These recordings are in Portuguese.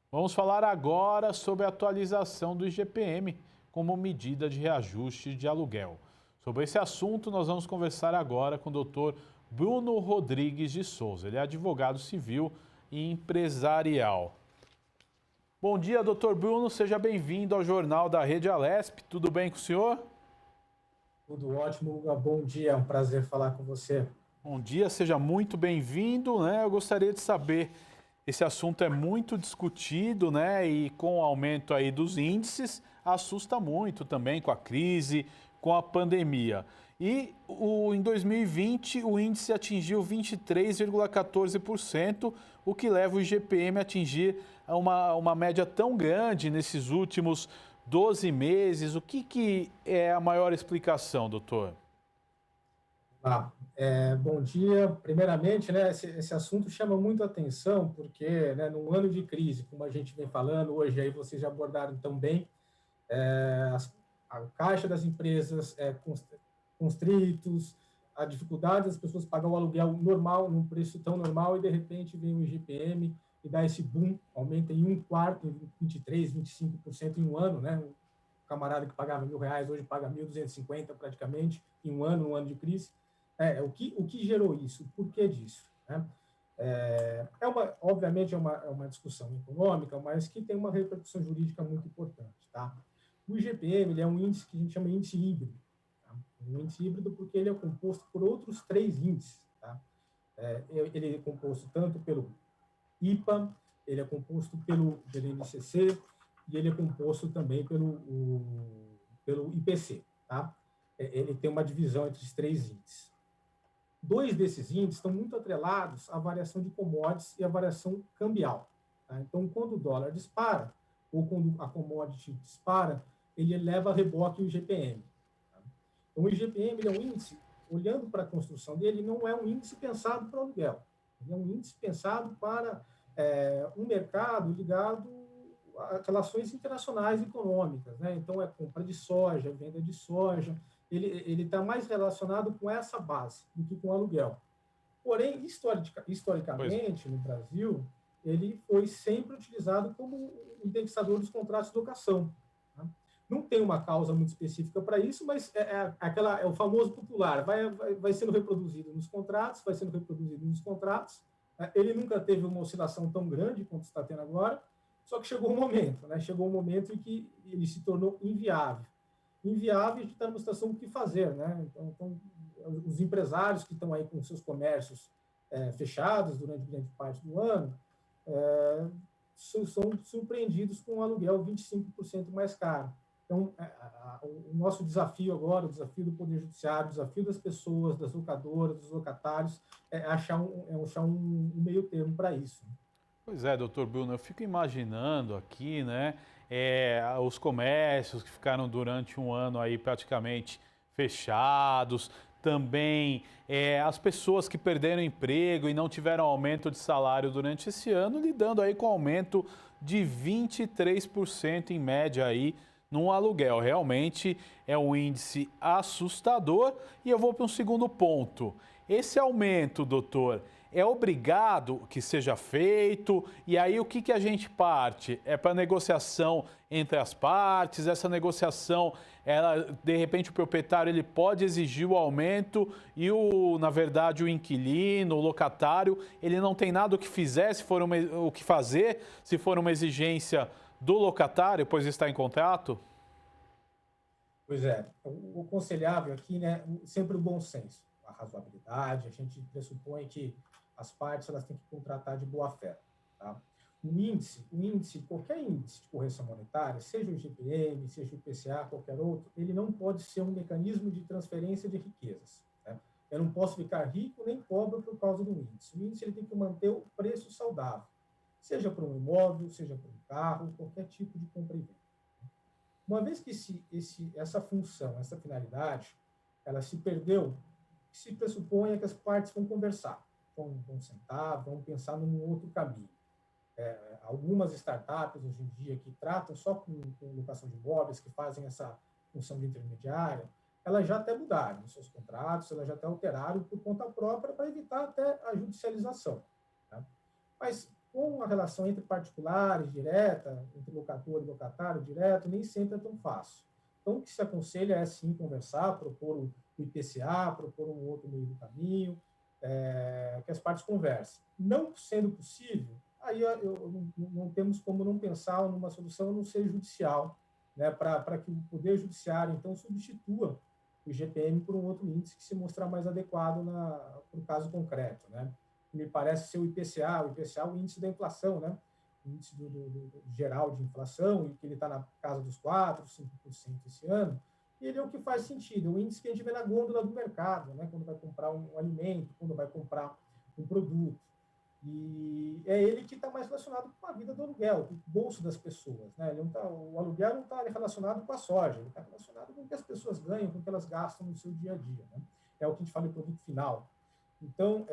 Vamos falar agora sobre a atualização do IGPM como medida de reajuste de aluguel. Sobre esse assunto, nós vamos conversar agora com o doutor Bruno Rodrigues de Souza. Ele é advogado civil e empresarial. Bom dia, doutor Bruno. Seja bem-vindo ao Jornal da Rede Alesp. Tudo bem com o senhor? Tudo ótimo, Guga. Bom dia, é um prazer falar com você. Bom dia, seja muito bem-vindo, né? Eu gostaria de saber, esse assunto é muito discutido, né? E com o aumento aí dos índices, assusta muito também com a crise, com a pandemia. Em 2020, o índice atingiu 23,14%, o que leva o IGPM a atingir uma média tão grande nesses últimos 12 meses. O que é a maior explicação, doutor? Bom dia. Primeiramente, né, esse assunto chama muito atenção porque, né, num ano de crise, como a gente vem falando hoje, aí vocês já abordaram tão bem, a caixa das empresas constritos, a dificuldade das pessoas pagar o aluguel normal, num preço tão normal, e de repente vem o IGPM e dá esse boom, aumenta em um quarto, em 23%, 25% em um ano, né? O camarada que pagava R$ 1.000 hoje paga 1.250 praticamente em um ano de crise. O que gerou isso? O porquê disso? Né? Obviamente, é uma discussão econômica, mas que tem uma repercussão jurídica muito importante. Tá? O IGPM ele é um índice que a gente chama de índice híbrido. Tá? Um índice híbrido porque ele é composto por outros três índices. Tá? Ele é composto tanto pelo IPA, ele é composto pelo INCC e ele é composto também pelo IPC. Tá? Ele tem uma divisão entre os três índices. Dois desses índices estão muito atrelados à variação de commodities e à variação cambial. Tá? Então, quando o dólar dispara, ou quando a commodity dispara, ele eleva a reboque o IGPM. Tá? Então, o IGPM ele é um índice, olhando para a construção dele, não é um índice pensado para aluguel. Ele é um índice pensado para um mercado ligado a relações internacionais econômicas. Né? Então, é compra de soja, venda de soja, ele está mais relacionado com essa base do que com o aluguel. Porém, Pois é. historicamente, no Brasil, ele foi sempre utilizado como indexador dos contratos de locação. Tá? Não tem uma causa muito específica para isso, mas é o famoso popular, vai sendo reproduzido nos contratos, vai sendo reproduzido nos contratos. Ele nunca teve uma oscilação tão grande quanto está tendo agora, só que chegou um momento, né? Chegou um momento em que ele se tornou inviável. Inviável, a gente está numa situação do que fazer, né? Então, os empresários que estão aí com seus comércios fechados durante grande parte do ano são surpreendidos com um aluguel 25% mais caro. Então, o nosso desafio agora, o desafio do Poder Judiciário, o desafio das pessoas, das locadoras, dos locatários, é achar um meio termo para isso. Pois é, doutor Bruno, eu fico imaginando aqui, né, os comércios que ficaram durante um ano aí praticamente fechados, também as pessoas que perderam emprego e não tiveram aumento de salário durante esse ano, lidando aí com aumento de 23% em média aí num aluguel. Realmente é um índice assustador. E eu vou para um segundo ponto. Esse aumento, doutor, é obrigado que seja feito? E aí o que a gente parte? É para negociação entre as partes? Essa negociação, de repente o proprietário ele pode exigir o aumento e na verdade o inquilino, o locatário, ele não tem nada o que fizer, o que fazer, se for uma exigência do locatário, pois está em contrato? Pois é, o aconselhável aqui, né, sempre o bom senso, a razoabilidade, a gente pressupõe que as partes elas têm que contratar de boa fé. Tá? Qualquer índice de correção monetária, seja o IGPM, seja o IPCA, qualquer outro, ele não pode ser um mecanismo de transferência de riquezas. Né? Eu não posso ficar rico nem pobre por causa do índice. O índice ele tem que manter o preço saudável, seja para um imóvel, seja para um carro, qualquer tipo de compra e venda. Uma vez que essa função, essa finalidade, ela se perdeu, o que se pressupõe é que as partes vão conversar, vão sentar, vão pensar num outro caminho. Algumas startups, hoje em dia, que tratam só com locação de imóveis, que fazem essa função de intermediária, elas já até mudaram os seus contratos, elas já até alteraram por conta própria para evitar até a judicialização. Tá? Mas com a relação entre particulares, direta, entre locator e locatário, direto, nem sempre é tão fácil. Então, o que se aconselha é, sim, conversar, propor o IPCA, propor um outro meio do caminho, que as partes conversem. Não sendo possível, aí não temos como não pensar numa solução não ser judicial, né, para que o Poder Judiciário, então, substitua o IGPM por um outro índice que se mostrar mais adequado para o caso concreto, né? Me parece ser o IPCA é o índice da inflação, né? O índice do geral de inflação, e que ele está na casa dos 4%, 5% esse ano, e ele é o que faz sentido, é o índice que a gente vê na gôndola do mercado, né? Quando vai comprar um alimento, quando vai comprar um produto. E é ele que está mais relacionado com a vida do aluguel, com o bolso das pessoas, né? O aluguel não está relacionado com a soja, ele está relacionado com o que as pessoas ganham, com o que elas gastam no seu dia a dia, né? É o que a gente fala em produto final. Então,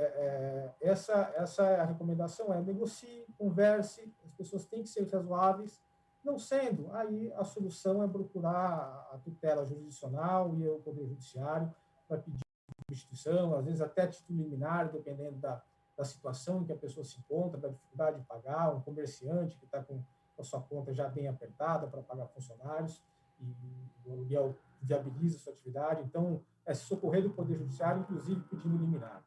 essa é a recomendação, negocie, converse, as pessoas têm que ser razoáveis. Não sendo, aí a solução é procurar a tutela jurisdicional e o Poder Judiciário para pedir substituição, às vezes até título liminar, dependendo da situação em que a pessoa se encontra, da dificuldade de pagar, um comerciante que está com a sua conta já bem apertada para pagar funcionários e o aluguel viabiliza a sua atividade. Então, se socorrer do Poder Judiciário, inclusive pedindo liminar.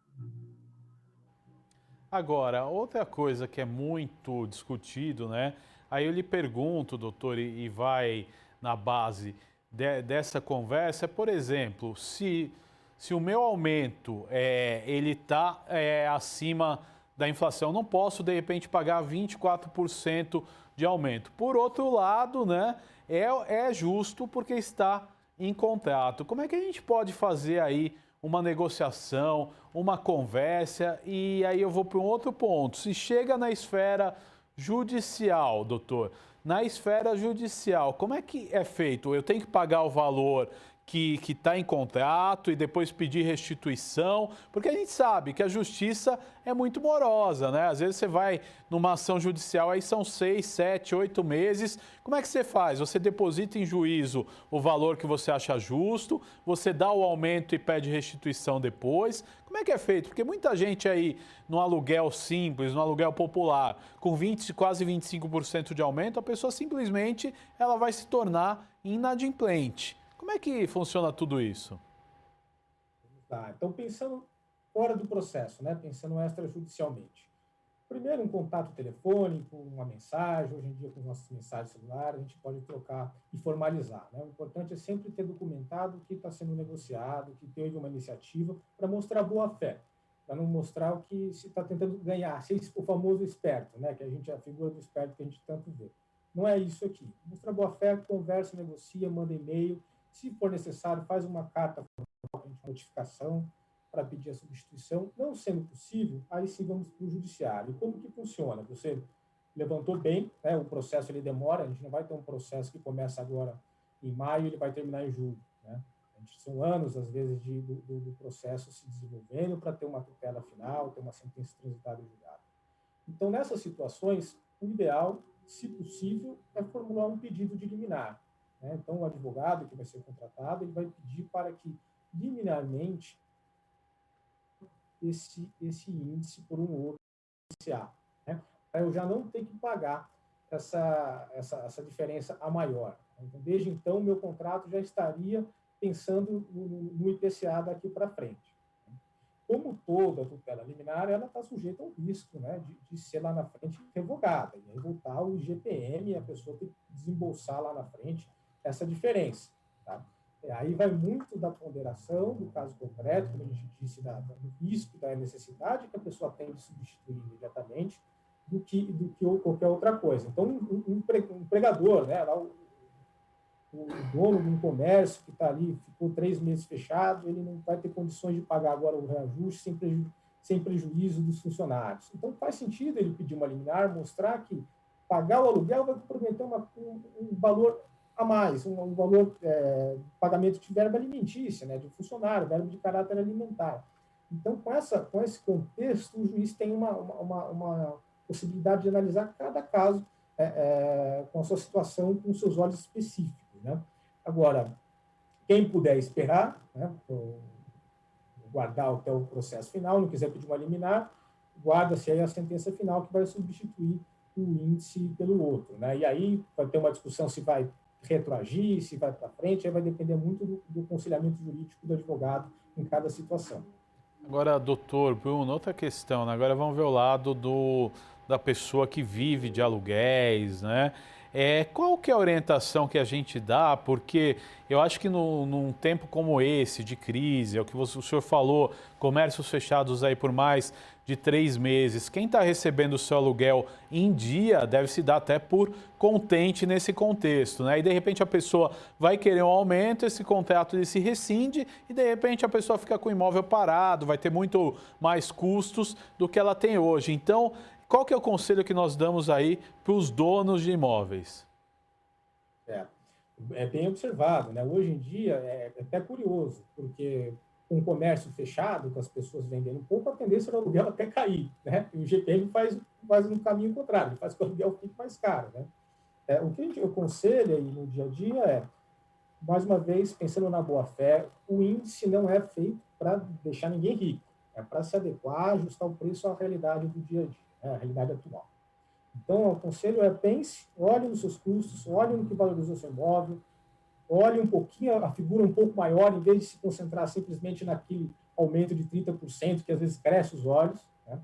Agora, outra coisa que é muito discutido, né? Aí eu lhe pergunto, doutor, e vai na base dessa conversa, por exemplo, se o meu aumento ele está acima da inflação, eu não posso, de repente, pagar 24% de aumento. Por outro lado, né, é justo porque está em contrato. Como é que a gente pode fazer aí uma negociação, uma conversa? E aí eu vou para um outro ponto. Se chega na esfera judicial, doutor, na esfera judicial, como é que é feito? Eu tenho que pagar o valor que está em contrato e depois pedir restituição, porque a gente sabe que a justiça é muito morosa, né? Às vezes você vai numa ação judicial, aí são 6, 7, 8 meses. Como é que você faz? Você deposita em juízo o valor que você acha justo, você dá o aumento e pede restituição depois. Como é que é feito? Porque muita gente aí no aluguel simples, no aluguel popular, com 20, quase 25% de aumento, a pessoa simplesmente ela vai se tornar inadimplente. Como é que funciona tudo isso? Tá, então, pensando fora do processo, né? Pensando extrajudicialmente. Primeiro, um contato telefônico, uma mensagem. Hoje em dia, com as nossas mensagens celulares, a gente pode trocar e formalizar, né? O importante é sempre ter documentado o que está sendo negociado, que teve uma iniciativa, para mostrar boa-fé, para não mostrar o que se está tentando ganhar, o famoso esperto, né? Que a figura do esperto que a gente tanto vê. Não é isso aqui. Mostra boa-fé, conversa, negocia, manda e-mail. Se for necessário, faz uma carta de notificação para pedir a substituição. Não sendo possível, aí sim vamos para o judiciário. E como que funciona? Você levantou bem, né? O processo ele demora, a gente não vai ter um processo que começa agora em maio e ele vai terminar em julho, né? São anos, às vezes, do processo se desenvolvendo para ter uma tutela final, ter uma sentença transitada em julgado. Então, nessas situações, o ideal, se possível, é formular um pedido de liminar, né? Então, o advogado que vai ser contratado, ele vai pedir para que, liminarmente, esse índice por um outro IPCA, né? Para eu já não ter que pagar essa diferença a maior. Então, desde então, meu contrato já estaria pensando no IPCA daqui para frente. Como toda tutela liminar, ela está sujeita ao risco, né, de ser lá na frente revogada, e aí voltar o IGPM e a pessoa ter que desembolsar lá na frente essa diferença. Tá? Aí vai muito da ponderação do caso concreto, como a gente disse, do risco, da necessidade que a pessoa tem de substituir imediatamente, do que qualquer outra coisa. Então, um empregador, né, lá o dono de um comércio que está ali, ficou 3 meses fechado, ele não vai ter condições de pagar agora o reajuste sem prejuízo dos funcionários. Então, faz sentido ele pedir uma liminar, mostrar que pagar o aluguel vai comprometer um valor a mais, um valor pagamento de verba alimentícia, né, de funcionário, verba de caráter alimentar. Então, com esse contexto, o juiz tem uma possibilidade de analisar cada caso com a sua situação, com seus olhos específicos, né? Agora, quem puder esperar, né, guardar até o processo final, não quiser pedir uma liminar, guarda-se aí a sentença final que vai substituir o índice pelo outro, né? E aí vai ter uma discussão se vai retroagir, se vai para frente, aí vai depender muito do aconselhamento jurídico do advogado em cada situação. Agora, doutor Bruno, outra questão, né? Agora vamos ver o lado da pessoa que vive de aluguéis, né? Qual que é a orientação que a gente dá? Porque eu acho que num tempo como esse, de crise, é o que o senhor falou, comércios fechados aí por mais de 3 meses, quem está recebendo o seu aluguel em dia deve se dar até por contente nesse contexto, né? E de repente a pessoa vai querer um aumento, esse contrato ele se rescinde e de repente a pessoa fica com o imóvel parado, vai ter muito mais custos do que ela tem hoje. Então, qual que é o conselho que nós damos aí para os donos de imóveis? É bem observado, né? Hoje em dia é até curioso, porque com o comércio fechado, com as pessoas vendendo um pouco, a tendência do aluguel até cair, né? E o GPM faz no caminho contrário, ele faz com que o aluguel fique mais caro, né? O que eu aconselho aí no dia a dia mais uma vez, pensando na boa-fé, o índice não é feito para deixar ninguém rico, é para se adequar, ajustar o preço à realidade do dia a dia, né? À realidade atual. Então, o conselho pense, olhe nos seus custos, olhe no que valorizou seu imóvel, olhe um pouquinho, a figura um pouco maior, em vez de se concentrar simplesmente naquele aumento de 30%, que às vezes cresce os olhos, né?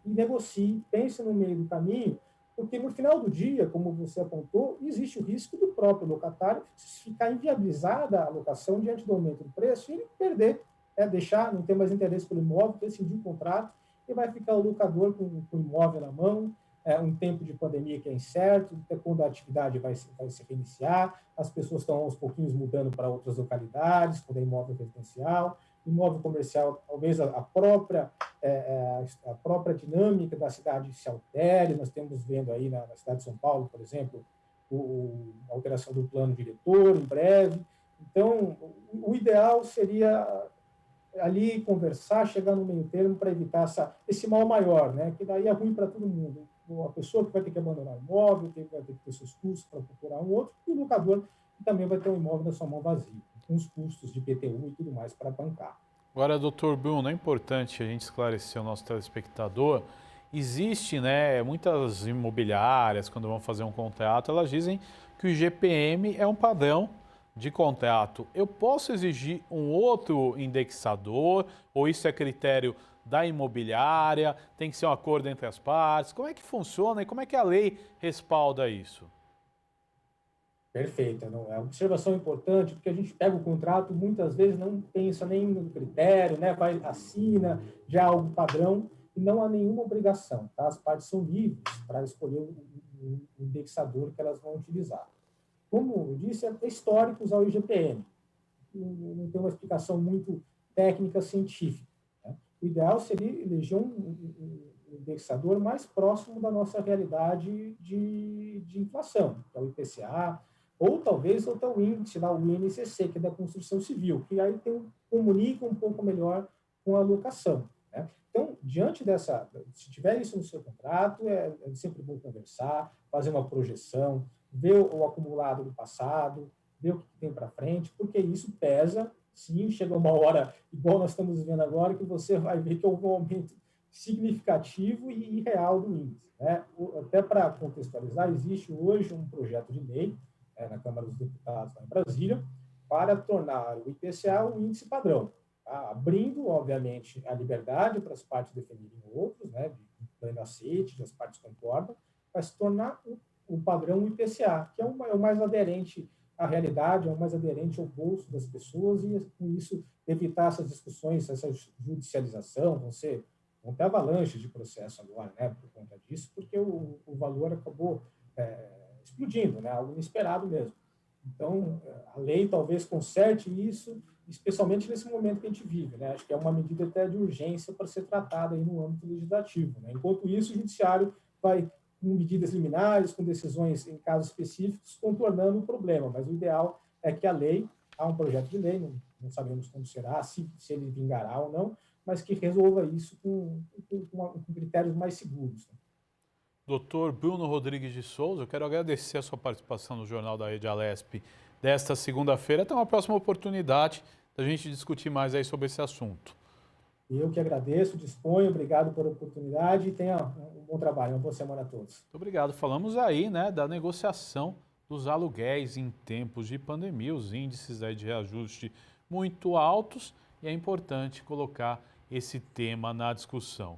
E negocie, pense no meio do caminho, porque no final do dia, como você apontou, existe o risco do próprio locatário ficar inviabilizada a locação diante do aumento do preço e ele perder, deixar, não ter mais interesse pelo imóvel, rescindir o contrato, e vai ficar o locador com o imóvel na mão, um tempo de pandemia que é incerto, quando a atividade vai se reiniciar, as pessoas estão aos pouquinhos mudando para outras localidades, quando é imóvel residencial, imóvel comercial, talvez a própria dinâmica da cidade se altere. Nós estamos vendo aí na cidade de São Paulo, por exemplo, a alteração do plano diretor em breve. Então, o ideal seria ali conversar, chegar no meio termo para evitar esse mal maior, né? Que daí é ruim para todo mundo. A pessoa que vai ter que abandonar o imóvel, vai ter que ter seus custos para procurar um outro, e o locador que também vai ter um imóvel na sua mão vazio, com os custos de IPTU e tudo mais para bancar. Agora, doutor Bruno, é importante a gente esclarecer o nosso telespectador. Existe, né, muitas imobiliárias, quando vão fazer um contrato, elas dizem que o IGPM é um padrão de contrato. Eu posso exigir um outro indexador ou isso é critério da imobiliária? Tem que ser um acordo entre as partes? Como é que funciona e como é que a lei respalda isso? Perfeito. Não, é uma observação importante, porque a gente pega o contrato, muitas vezes não pensa nem no critério, né? Assina já algo padrão e não há nenhuma obrigação, tá? As partes são livres para escolher o indexador que elas vão utilizar. Como eu disse, é histórico usar o IGPM. Não tem uma explicação muito técnica científica, né? O ideal seria eleger um indexador mais próximo da nossa realidade de inflação, que é o IPCA, ou talvez até o índice, lá, o INCC, que é da construção civil, que aí comunica um pouco melhor com a locação, né? Então, diante se tiver isso no seu contrato, é sempre bom conversar, fazer uma projeção, ver o acumulado do passado, ver o que tem para frente, porque isso pesa. Sim, chega uma hora, igual nós estamos vendo agora, que você vai ver que houve um aumento significativo e real do índice, né? Até para contextualizar, existe hoje um projeto de lei na Câmara dos Deputados, lá em Brasília, para tornar o IPCA um índice padrão, tá? Abrindo, obviamente, a liberdade para as partes definirem outros, né, de pleno aceite, as partes concordam, para se tornar o padrão IPCA, que é o mais aderente à realidade, é o mais aderente ao bolso das pessoas e, com isso, evitar essas discussões, essa judicialização, vão ter avalanche de processo agora, né, por conta disso, porque o valor acabou explodindo, né, algo inesperado mesmo. Então, a lei talvez conserte isso, especialmente nesse momento que a gente vive, né? Acho que é uma medida até de urgência para ser tratada aí no âmbito legislativo, né? Enquanto isso, o judiciário vai com medidas liminares, com decisões em casos específicos, contornando o problema. Mas o ideal é que a lei, há um projeto de lei, não sabemos como será, se ele vingará ou não, mas que resolva isso com critérios mais seguros, né? Doutor Bruno Rodrigues de Souza, eu quero agradecer a sua participação no Jornal da Rede Alesp desta segunda-feira. Até uma próxima oportunidade da gente discutir mais aí sobre esse assunto. Eu que agradeço, disponho, obrigado pela oportunidade e tenha um bom trabalho, uma boa semana a todos. Muito obrigado. Falamos aí, né, da negociação dos aluguéis em tempos de pandemia, os índices aí de reajuste muito altos, e é importante colocar esse tema na discussão.